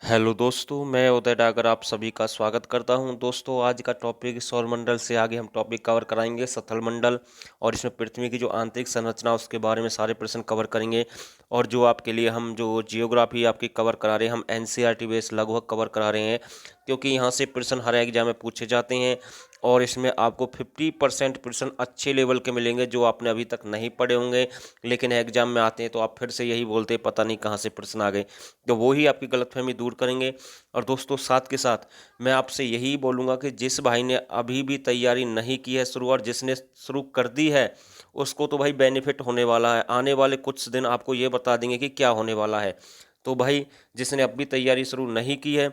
Hello दोस्तों, मैं उदय डागर आप सभी का स्वागत करता हूं। दोस्तों, आज का टॉपिक सौरमंडल से आगे हम टॉपिक कवर कराएंगे सथल मंडल, और इसमें पृथ्वी की जो आंतरिक संरचना उसके बारे में सारे प्रश्न कवर करेंगे। और जो आपके लिए हम जो जियोग्राफी आपकी कवर करा रहे हैं, हम एनसीईआरटी बेस लगभग कवर करा रहे हैं, क्योंकि यहाँ से प्रश्न हर एग्जाम में पूछे जाते हैं। और इसमें आपको 50% प्रश्न अच्छे लेवल के मिलेंगे जो आपने अभी तक नहीं पढ़े होंगे, लेकिन एग्जाम में आते हैं तो आप फिर से यही बोलते हैं पता नहीं कहाँ से प्रश्न आ गए। तो वो ही आपकी गलतफहमी दूर करेंगे। और दोस्तों, साथ के साथ मैं आपसे यही बोलूँगा कि जिस भाई ने अभी भी तैयारी नहीं की है शुरू, और जिसने शुरू कर दी है, उसको तो भाई बेनिफिट होने वाला है। आने वाले कुछ दिन आपको ये बता देंगे कि क्या होने वाला है। तो भाई, जिसने अभी तैयारी शुरू नहीं की है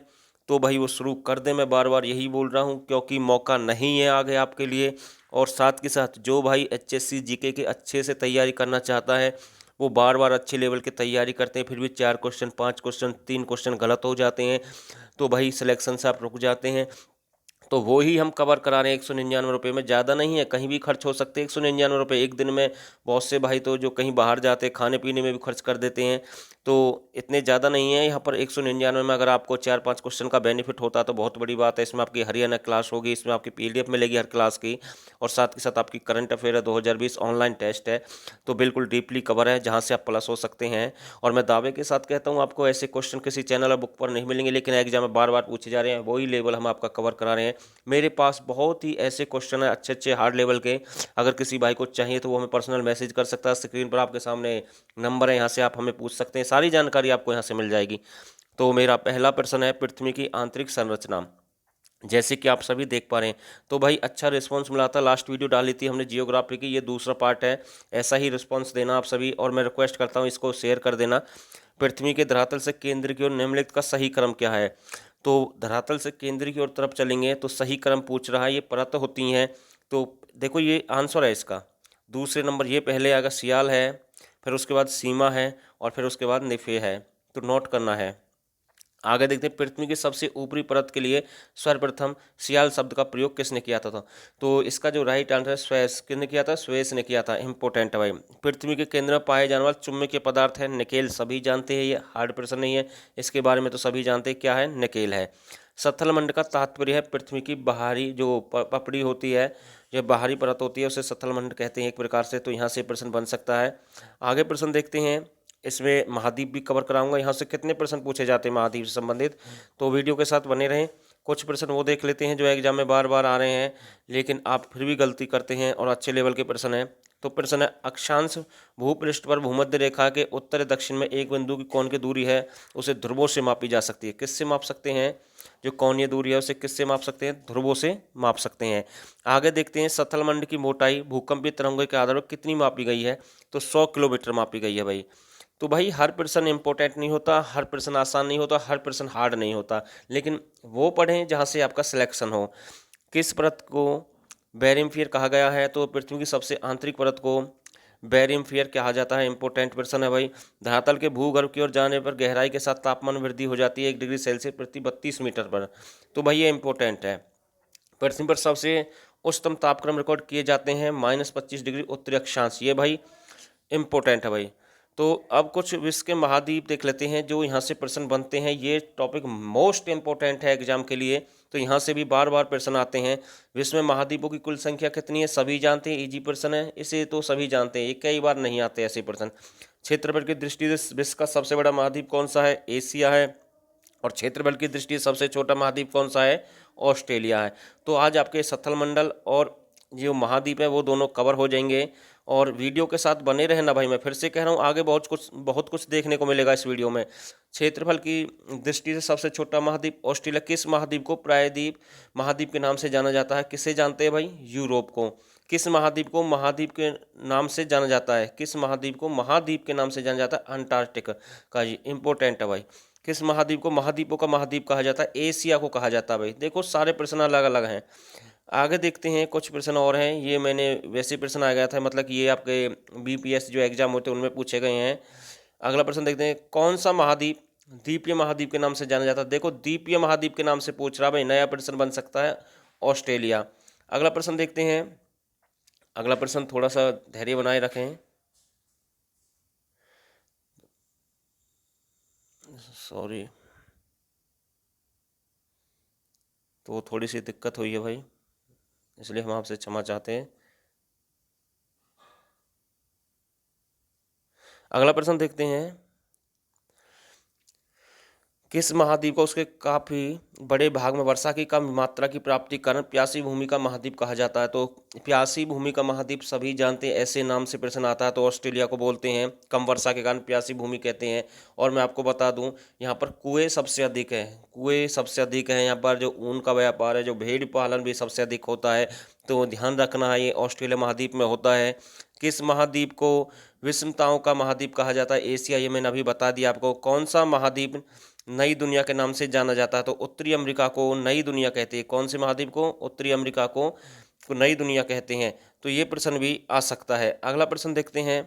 तो भाई वो शुरू कर दे। मैं बार बार यही बोल रहा हूँ, क्योंकि मौका नहीं है आगे आपके लिए। और साथ के साथ जो भाई एचएससी जीके के अच्छे से तैयारी करना चाहता है, वो बार बार अच्छे लेवल की तैयारी करते हैं, फिर भी 4 क्वेश्चन 5 क्वेश्चन 3 क्वेश्चन गलत हो जाते हैं, तो भाई सिलेक्शन से आप रुक जाते हैं। तो वो ही हम कवर करा रहे हैं 199 रुपये में। ज़्यादा नहीं है, कहीं भी खर्च हो सकते हैं 199 रुपये एक दिन में। बहुत से भाई तो जो कहीं बाहर जाते हैं खाने पीने में भी खर्च कर देते हैं, तो इतने ज़्यादा नहीं है। यहाँ पर 199 में अगर आपको 4 5 क्वेश्चन का बेनिफिट होता तो बहुत बड़ी बात है। इसमें आपकी हरियाणा क्लास होगी, इसमें आपकी पीडीएफ मिलेगी हर क्लास की, और साथ के साथ आपकी करंट अफेयर है, 2020 ऑनलाइन टेस्ट है, तो बिल्कुल डीपली कवर है जहाँ से आप प्लस हो सकते हैं। और मैं दावे के साथ कहता हूँ, आपको ऐसे क्वेश्चन किसी चैनल और बुक पर नहीं मिलेंगे, लेकिन एग्जाम में बार बार पूछे जा रहे हैं, वही लेवल हम आपका कवर करा रहे हैं। मेरे पास बहुत ही ऐसे क्वेश्चन है अच्छे अच्छे हार्ड लेवल के। अगर किसी भाई को चाहिए तो वो हमें पर्सनल मैसेज कर सकता है। स्क्रीन पर आपके सामने नंबर है, यहाँ से आप हमें पूछ सकते हैं, सारी जानकारी आपको यहाँ से मिल जाएगी। तो मेरा पहला प्रश्न है पृथ्वी की आंतरिक संरचना। जैसे कि आप सभी देख पा रहे हैं, तो भाई अच्छा रिस्पांस मिला था। लास्ट वीडियो डाली थी हमने जियोग्राफी की, ये दूसरा पार्ट है। ऐसा ही रिस्पांस देना आप सभी, और मैं रिक्वेस्ट करता हूँ इसको शेयर कर देना। पृथ्वी के धरातल से केंद्र की ओर निम्नलिखित का सही क्रम क्या है। तो धरातल से केंद्र की ओर तरफ चलेंगे तो सही क्रम पूछ रहा है, ये परत होती हैं। तो देखो ये आंसर है इसका। दूसरे नंबर ये पहले आएगा सियाल है, फिर उसके बाद सीमा है, और फिर उसके बाद निफे है। तो नोट करना है। आगे देखते हैं पृथ्वी की सबसे ऊपरी परत के लिए सर्वप्रथम सियाल शब्द का प्रयोग किसने किया था। तो इसका जो राइट आंसर है स्वेस। किसने किया था? स्वेस ने किया था। इंपॉर्टेंट है भाई। पृथ्वी के केंद्र में पाए जाने वाला चुंबकीय पदार्थ है निकेल। सभी जानते हैं, ये हार्ड प्रश्न नहीं है, इसके बारे में तो सभी जानते हैं क्या है, निकेल है। सत्थल मंड का तात्पर्य है पृथ्वी की बाहरी जो पपड़ी होती है, जो बाहरी परत होती है, उसे सत्थल मंड कहते हैं एक प्रकार से। तो यहाँ से प्रश्न बन सकता है। आगे प्रश्न देखते हैं। इसमें महाद्वीप भी कवर कराऊंगा। यहाँ से कितने प्रश्न पूछे जाते हैं महाद्वीप से संबंधित, तो वीडियो के साथ बने रहें। कुछ प्रश्न वो देख लेते हैं जो एग्जाम में बार बार आ रहे हैं, लेकिन आप फिर भी गलती करते हैं, और अच्छे लेवल के प्रश्न हैं। तो प्रश्न है अक्षांश भूपृष्ठ पर भूमध्य रेखा के उत्तर दक्षिण में एक बिंदु की कोण की दूरी है, उसे ध्रुवों से मापी जा सकती है। किससे माप सकते हैं? जो कोणीय दूरी है उसे किससे माप सकते हैं? ध्रुवों से माप सकते हैं। आगे देखते हैं सतल मंड की मोटाई भूकंपीय तरंगों के आधार पर कितनी मापी गई है। तो 100 किलोमीटर मापी गई है भाई। तो भाई हर प्रश्न इंपॉर्टेंट नहीं होता, हर प्रश्न आसान नहीं होता, हर प्रश्न हार्ड नहीं होता, लेकिन वो पढ़ें जहाँ से आपका सिलेक्शन हो। किस परत को बैरियमफियर कहा गया है? तो पृथ्वी की सबसे आंतरिक परत को बैरियमफियर कहा जाता है। इंपॉर्टेंट प्रश्न है भाई। धरातल के भूगर्भ की ओर जाने पर गहराई के साथ तापमान वृद्धि हो जाती है 1 डिग्री सेल्सियस प्रति 32 मीटर पर। तो भाई ये इंपॉर्टेंट है। पृथ्वी पर सबसे उच्चतम तापक्रम रिकॉर्ड किए जाते हैं -25 डिग्री उत्तरी अक्षांश। ये भाई इम्पोर्टेंट है भाई। तो अब कुछ विश्व के महाद्वीप देख लेते हैं जो यहाँ से प्रश्न बनते हैं। ये टॉपिक मोस्ट इम्पोर्टेंट है एग्जाम के लिए, तो यहाँ से भी बार बार प्रश्न आते हैं। विश्व में महाद्वीपों की कुल संख्या कितनी है? सभी जानते हैं, इजी प्रश्न है, इसे तो सभी जानते हैं, ये कई बार नहीं आते ऐसे प्रश्न। क्षेत्रफल की दृष्टि से विश्व का सबसे बड़ा महाद्वीप कौन सा है? एशिया है। और क्षेत्रफल की दृष्टि से सबसे छोटा महाद्वीप कौन सा है? ऑस्ट्रेलिया है। तो आज आपके सत्थल मंडल और जो महाद्वीप है वो दोनों कवर हो जाएंगे। और वीडियो के साथ बने रहना भाई। मैं फिर से कह रहा हूँ, आगे बहुत कुछ देखने को मिलेगा इस वीडियो में। क्षेत्रफल की दृष्टि से सबसे छोटा महाद्वीप ऑस्ट्रेलिया। किस महाद्वीप को प्रायद्वीप महाद्वीप के नाम से जाना जाता है? किसे जानते हैं भाई? यूरोप को। किस महाद्वीप को महाद्वीप के नाम से जाना जाता है? किस महाद्वीप को महाद्वीप के नाम से जाना जाता है? अंटार्कटिका का। ये इंपॉर्टेंट है भाई। किस महाद्वीप को महाद्वीपों का महाद्वीप कहा जाता है? एशिया को कहा जाता है भाई। देखो सारे प्रश्न अलग अलग हैं। आगे देखते हैं, कुछ प्रश्न और हैं। ये मैंने वैसे प्रश्न आ गया था, मतलब कि ये आपके बीपीएस जो एग्जाम होते हैं उनमें पूछे गए हैं। अगला प्रश्न देखते हैं, कौन सा महाद्वीप द्वीपीय महाद्वीप के नाम से जाना जाता है? देखो द्वीपीय महाद्वीप के नाम से पूछ रहा भाई, नया प्रश्न बन सकता है। ऑस्ट्रेलिया। अगला प्रश्न देखते हैं। अगला प्रश्न, थोड़ा सा धैर्य बनाए रखें। सॉरी। तो थोड़ी सी दिक्कत हुई है भाई, इसलिए हम आपसे क्षमा चाहते हैं। अगला प्रश्न देखते हैं, किस महाद्वीप को उसके काफी बड़े भाग में वर्षा की कम मात्रा की प्राप्ति के कारण प्यासी भूमि का महाद्वीप कहा जाता है? तो प्यासी भूमि का महाद्वीप सभी जानते हैं, ऐसे नाम से प्रश्न आता है तो ऑस्ट्रेलिया को बोलते हैं, कम वर्षा के कारण प्यासी भूमि कहते हैं। और मैं आपको बता दूं, यहाँ पर कुएं सबसे अधिक है, कुएं सबसे अधिक है यहाँ पर। जो ऊन का व्यापार है, जो भेड़ पालन भी सबसे अधिक होता है, तो ध्यान रखना है, ये ऑस्ट्रेलिया महाद्वीप में होता है। किस महाद्वीप को विषमताओं का महाद्वीप कहा जाता है? एशिया, ये मैंने अभी बता दिया आपको। कौन सा महाद्वीप नई दुनिया के नाम से जाना जाता है? तो उत्तरी अमेरिका को नई दुनिया कहते हैं। कौन से महाद्वीप को? उत्तरी अमेरिका को नई दुनिया कहते हैं। तो ये प्रश्न भी आ सकता है। अगला प्रश्न देखते हैं,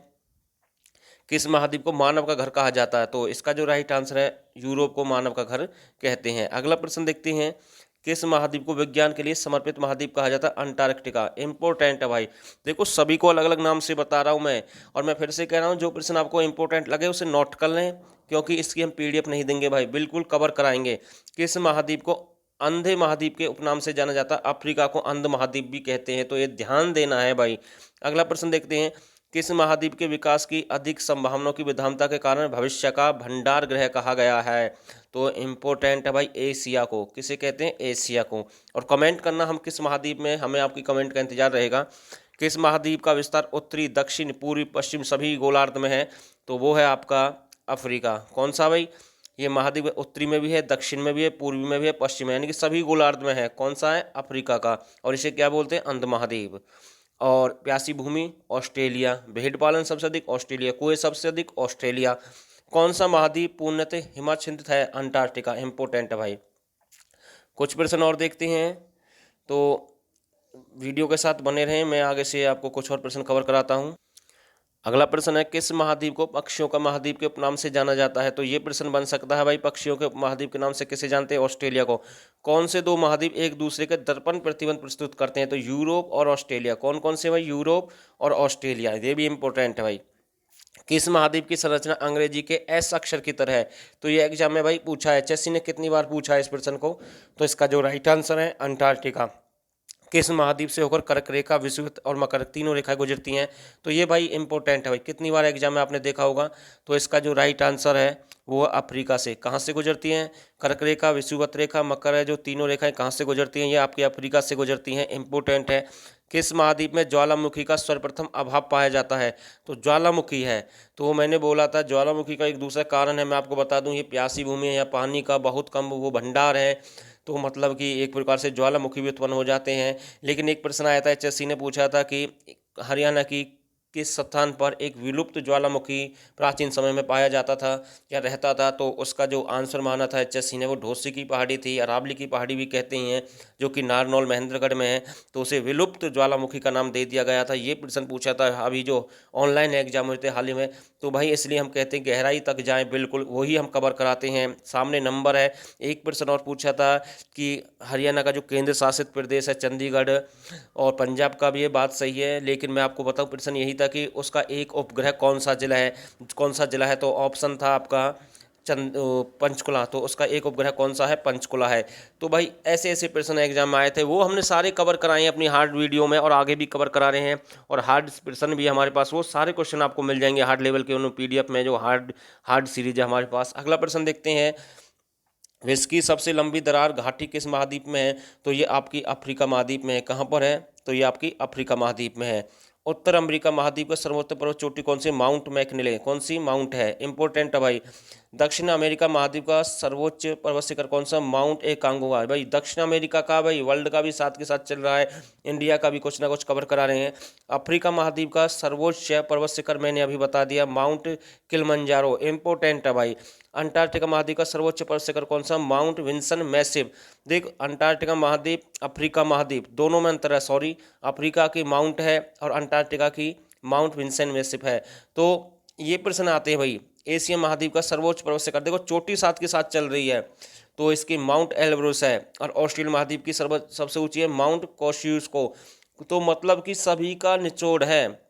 किस महाद्वीप को मानव का घर कहा जाता है? तो इसका जो राइट आंसर है, यूरोप को मानव का घर कहते हैं। अगला प्रश्न देखते हैं, किस महाद्वीप को विज्ञान के लिए समर्पित महाद्वीप कहा जाता है? अंटार्कटिका। इंपॉर्टेंट है भाई, देखो सभी को अलग अलग नाम से बता रहा हूँ मैं, और मैं फिर से कह रहा हूँ, जो प्रश्न आपको इंपॉर्टेंट लगे उसे नोट कर लें, क्योंकि इसकी हम पीडीएफ नहीं देंगे भाई, बिल्कुल कवर कराएंगे। किस महाद्वीप को अंधे महाद्वीप के उपनाम से जाना जाता है? अफ्रीका को अंध महाद्वीप भी कहते हैं, तो ये ध्यान देना है भाई। अगला प्रश्न देखते हैं, किस महाद्वीप के विकास की अधिक संभावनाओं की विद्यमानता के कारण भविष्य का भंडार गृह कहा गया है? तो इम्पोर्टेंट है भाई, एशिया को। किसे कहते हैं? एशिया को। और कमेंट करना हम किस महाद्वीप में, हमें आपकी कमेंट का इंतजार रहेगा। किस महाद्वीप का विस्तार उत्तरी, दक्षिण, पूर्वी, पश्चिम सभी गोलार्ध में है? तो वो है आपका अफ्रीका। कौन सा भाई? ये महाद्वीप उत्तरी में भी है, दक्षिण में भी है, पूर्वी में भी है, पश्चिम में, यानी कि सभी गोलार्ध में है। कौन सा है? अफ्रीका का। और इसे क्या बोलते हैं? अंध महाद्वीप। और प्यासी भूमि ऑस्ट्रेलिया, भेड़ पालन सबसे अधिक ऑस्ट्रेलिया, कुएं सबसे अधिक ऑस्ट्रेलिया। कौन सा महाद्वीप पूर्णतः हिमाच्छादित है? अंटार्कटिका। इंपोर्टेंट है भाई। कुछ प्रश्न और देखते हैं, तो वीडियो के साथ बने रहें, मैं आगे से आपको कुछ और प्रश्न कवर कराता हूँ। अगला प्रश्न है, किस महाद्वीप को पक्षियों का महाद्वीप के उपनाम से जाना जाता है? तो ये प्रश्न बन सकता है भाई, पक्षियों के महाद्वीप के नाम से किसे जानते हैं? ऑस्ट्रेलिया को। कौन से दो महाद्वीप एक दूसरे के दर्पण प्रतिबंध प्रस्तुत करते हैं? तो यूरोप और ऑस्ट्रेलिया। कौन कौन से भाई? यूरोप और ऑस्ट्रेलिया, ये भी इंपॉर्टेंट है भाई। किस महाद्वीप की संरचना अंग्रेजी के एस अक्षर की तरह है? तो ये एग्जाम में भाई पूछा है, एचएससी ने कितनी बार पूछा है इस प्रश्न को? तो इसका जो राइट आंसर है अंटार्कटिका। किस महाद्वीप से होकर कर्क रेखा, विषुवत और मकर तीनों रेखाएं गुजरती हैं? तो ये भाई इंपॉर्टेंट है भाई, कितनी बार एग्जाम में आपने देखा होगा। तो इसका जो राइट आंसर है वो अफ्रीका से। कहाँ से गुजरती हैं? कर्क रेखा, विषुवत रेखा, मकर है, जो तीनों रेखाएं कहाँ से गुजरती हैं? ये आपकी अफ्रीका से गुजरती हैं। इंपॉर्टेंट है। किस महाद्वीप में ज्वालामुखी का सर्वप्रथम अभाव पाया जाता है? तो ज्वालामुखी है, तो वो मैंने बोला था, ज्वालामुखी का एक दूसरा कारण है, मैं आपको बता दूं, ये प्यासी भूमि है, या पानी का बहुत कम वो भंडार है, तो मतलब कि एक प्रकार से ज्वालामुखी भी उत्पन्न हो जाते हैं। लेकिन एक प्रश्न आया था, एचएससी ने पूछा था कि हरियाणा की किस स्थान पर एक विलुप्त ज्वालामुखी प्राचीन समय में पाया जाता था या रहता था? तो उसका जो आंसर माना था एचएससी ने, वो ढोसी की पहाड़ी थी, अरावली की पहाड़ी भी कहते हैं, जो कि नारनौल महेंद्रगढ़ में है, तो उसे विलुप्त ज्वालामुखी का नाम दे दिया गया था। ये प्रश्न पूछा था अभी जो ऑनलाइन एग्जाम हुए थे हाल ही में, तो भाई इसलिए हम कहते हैं गहराई तक जाएं, बिल्कुल वही हम कवर कराते हैं। सामने नंबर है। एक प्रश्न और पूछा था कि हरियाणा का जो केंद्र शासित प्रदेश है चंडीगढ़, और पंजाब का भी ये बात सही है, लेकिन मैं आपको बताऊं प्रश्न यही था कि उसका एक उपग्रह कौन सा जिला है, कौन सा जिला है? तो ऑप्शन था आपका पंचकुला, तो उसका एक उपग्रह कौन सा है? पंचकुला है। तो भाई ऐसे ऐसे प्रश्न एग्जाम में आए थे, वो हमने सारे कवर कराए हैं अपनी हार्ड वीडियो में, और आगे भी कवर करा रहे हैं। और हार्ड प्रश्न भी हमारे पास, वो सारे क्वेश्चन आपको मिल जाएंगे हार्ड लेवल के उन पीडीएफ में, जो हार्ड सीरीज है हमारे पास। अगला प्रश्न देखते हैं, विश्व की सबसे लंबी दरार घाटी किस महाद्वीप में है? तो ये आपकी अफ्रीका महाद्वीप में है। कहाँ पर है? तो ये आपकी अफ्रीका महाद्वीप में है। उत्तर अमेरिका महाद्वीप का सर्वोच्च पर्वत चोटी कौन सी? Mount McKinley. कौन सी? माउंट है। इंपॉर्टेंट है भाई। दक्षिण अमेरिका महाद्वीप का सर्वोच्च पर्वत शिखर कौन सा? माउंट एकांगुआ है भाई। दक्षिण अमेरिका का भाई, वर्ल्ड का भी साथ के साथ चल रहा है, इंडिया का भी कुछ ना कुछ कवर करा रहे हैं। अफ्रीका महाद्वीप का सर्वोच्च पर्वत शिखर मैंने अभी बता दिया, माउंट किलिमंजारो। इंपॉर्टेंट है भाई। अंटार्कटिका महाद्वीप का सर्वोच्च पर्वत शिखर कौन सा? Mount Vinson Massif. देख, अंटार्कटिका महाद्वीप, अफ्रीका महाद्वीप, दोनों में अंतर है, सॉरी, अफ्रीका की माउंट है और अंटार्कटिका की माउंट विंसन मैसिव है। तो ये प्रश्न आते हैं भाई, एशिया महाद्वीप का सर्वोच्च पर्वत शिखर, देखो चोटी साथ के साथ चल रही है, तो इसकी माउंट एलब्रूस है। और ऑस्ट्रेलिया महाद्वीप की सबसे ऊंची है माउंट कोस्सियुस्को। तो मतलब कि सभी का निचोड़ है।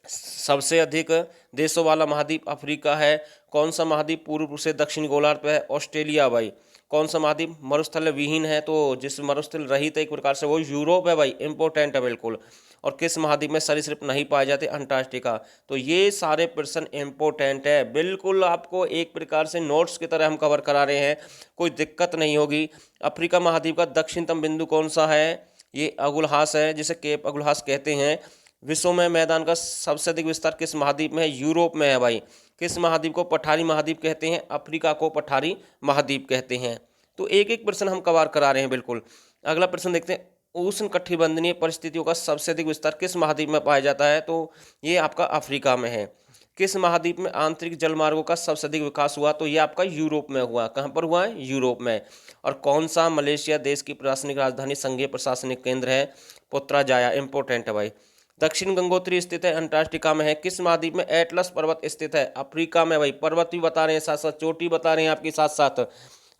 सबसे अधिक देशों वाला महाद्वीप अफ्रीका है, कौन सा महाद्वीप पूर्व से दक्षिण गोलार्ध पे है? ऑस्ट्रेलिया भाई। कौन सा महाद्वीप मरुस्थल विहीन है? तो जिस मरुस्थल रहित है एक प्रकार से वो यूरोप है भाई, इंपॉर्टेंट है बिल्कुल। और किस महाद्वीप में सरीसृप नहीं पाए जाते? अंटार्कटिका। तो ये सारे प्रश्न इंपॉर्टेंट है, बिल्कुल आपको एक प्रकार से नोट्स की तरह हम कवर करा रहे हैं, कोई दिक्कत नहीं होगी। अफ्रीका महाद्वीप का दक्षिणतम बिंदु कौन सा है? ये अगुलहास है, जिसे केप अगुलहास कहते हैं। विश्व में मैदान का सबसे अधिक विस्तार किस महाद्वीप में है? यूरोप में है भाई। किस महाद्वीप को पठारी महाद्वीप कहते हैं? अफ्रीका को पठारी महाद्वीप कहते हैं। तो एक एक प्रश्न हम कवर करा रहे हैं बिल्कुल। अगला प्रश्न देखते हैं, उष्ण कटिबंधीय परिस्थितियों का सबसे अधिक विस्तार किस महाद्वीप में पाया जाता है? तो ये आपका अफ्रीका में है। किस महाद्वीप में आंतरिक जलमार्गों का सबसे अधिक विकास हुआ? तो ये आपका यूरोप में हुआ। कहाँ पर हुआ है? यूरोप में। और कौन सा मलेशिया देश की प्रशासनिक राजधानी संघीय प्रशासनिक केंद्र है? पुत्राजाया, इंपॉर्टेंट है भाई। दक्षिण गंगोत्री स्थित है, अंटार्कटिका में है। किस महाद्वीप में एटलस पर्वत स्थित है? अफ्रीका में भाई। पर्वत भी बता रहे हैं साथ साथ, चोटी बता रहे हैं आपके साथ साथ।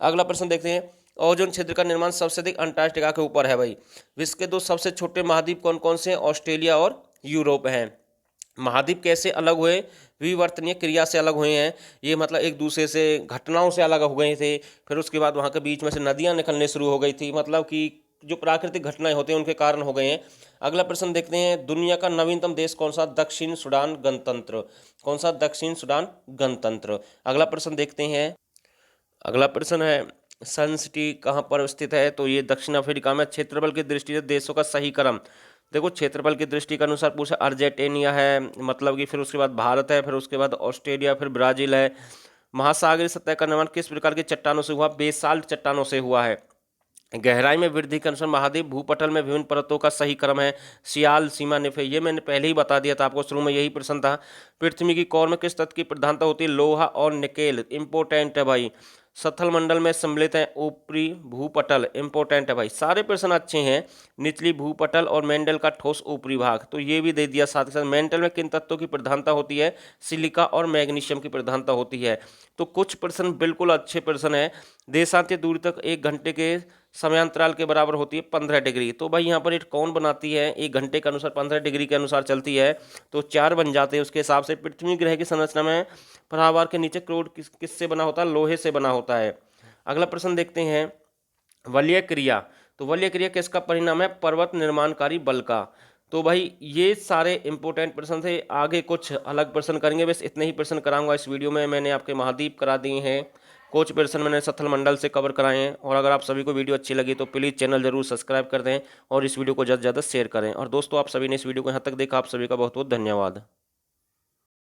अगला प्रश्न देखते हैं, ओजोन क्षेत्र का निर्माण सबसे अधिक अंटार्कटिका के ऊपर है भाई। विश्व के दो सबसे छोटे महाद्वीप कौन कौन से हैं? ऑस्ट्रेलिया और यूरोप हैं। महाद्वीप कैसे अलग हुए? विवर्तनीय क्रिया से अलग हुए हैं। ये मतलब एक दूसरे से घटनाओं से अलग हो गए थे, फिर उसके बाद वहाँ के बीच में से नदियाँ निकलने शुरू हो गई थी, मतलब कि जो प्राकृतिक घटनाएं होती हैं उनके कारण हो गए हैं। अगला प्रश्न देखते हैं, दुनिया का नवीनतम देश कौन सा? दक्षिण सूडान गणतंत्र। कौन सा? दक्षिण सूडान गणतंत्र। अगला प्रश्न देखते हैं, अगला प्रश्न है, सन सिटी कहाँ पर स्थित है? तो ये दक्षिण अफ्रीका में। क्षेत्रफल की दृष्टि से देशों का सही क्रम, देखो क्षेत्रफल की दृष्टि के अनुसार पूछा। अर्जेंटीना है, मतलब कि फिर उसके बाद भारत है, फिर उसके बाद ऑस्ट्रेलिया, फिर ब्राजील है। महासागरीय सतह का निर्माण किस प्रकार की चट्टानों से हुआ? बेसाल्ट चट्टानों से हुआ है। गहराई में वृद्धि के अनुसार महाद्वीप भूपटल में विभिन्न परतों का सही क्रम है। सियाल, सीमा, निफे, ये मैंने पहले ही बता दिया था आपको, शुरू में यही प्रश्न था। पृथ्वी की कोर में किस तत्व की प्रधानता होती है? लोहा और निकेल, इंपॉर्टेंट है भाई। सथल मंडल में सम्मिलित है ऊपरी भूपटल, इंपॉर्टेंट है भाई। सारे प्रश्न अच्छे हैं। निचली भूपटल और मेंडल का ठोस ऊपरी भाग, तो ये भी दे दिया साथ ही साथ। मेंटल में किन तत्वों की प्रधानता होती है? सिलिका और मैग्नीशियम की प्रधानता होती है। तो कुछ प्रश्न बिल्कुल अच्छे प्रश्न है। देशांतर दूरी तक 1 घंटे के समयांतराल के बराबर होती है 15 डिग्री। तो भाई यहाँ पर एक कौन बनाती है? 1 घंटे के अनुसार 15 डिग्री के अनुसार चलती है, तो 4 बन जाते हैं उसके हिसाब से। पृथ्वी ग्रह की संरचना में परावार के नीचे क्रोड किससे बना होता है? लोहे से बना होता है। अगला प्रश्न देखते हैं, वलय क्रिया। तो वलय क्रिया किसका परिणाम है? पर्वत निर्माणकारी बल का। तो भाई ये सारे इंपॉर्टेंट प्रश्न थे। आगे कुछ अलग प्रश्न करेंगे, बस इतने ही प्रश्न कराऊंगा इस वीडियो में। मैंने आपके महाद्वीप करा दिए हैं, कुछ प्रश्न मैंने सथल मंडल से कवर कराए हैं। और अगर आप सभी को वीडियो अच्छी लगी तो प्लीज़ चैनल जरूर सब्सक्राइब कर दें और इस वीडियो को ज़्यादा से ज़्यादा शेयर करें। और दोस्तों, आप सभी ने इस वीडियो को यहाँ तक देखा, आप सभी का बहुत बहुत धन्यवाद।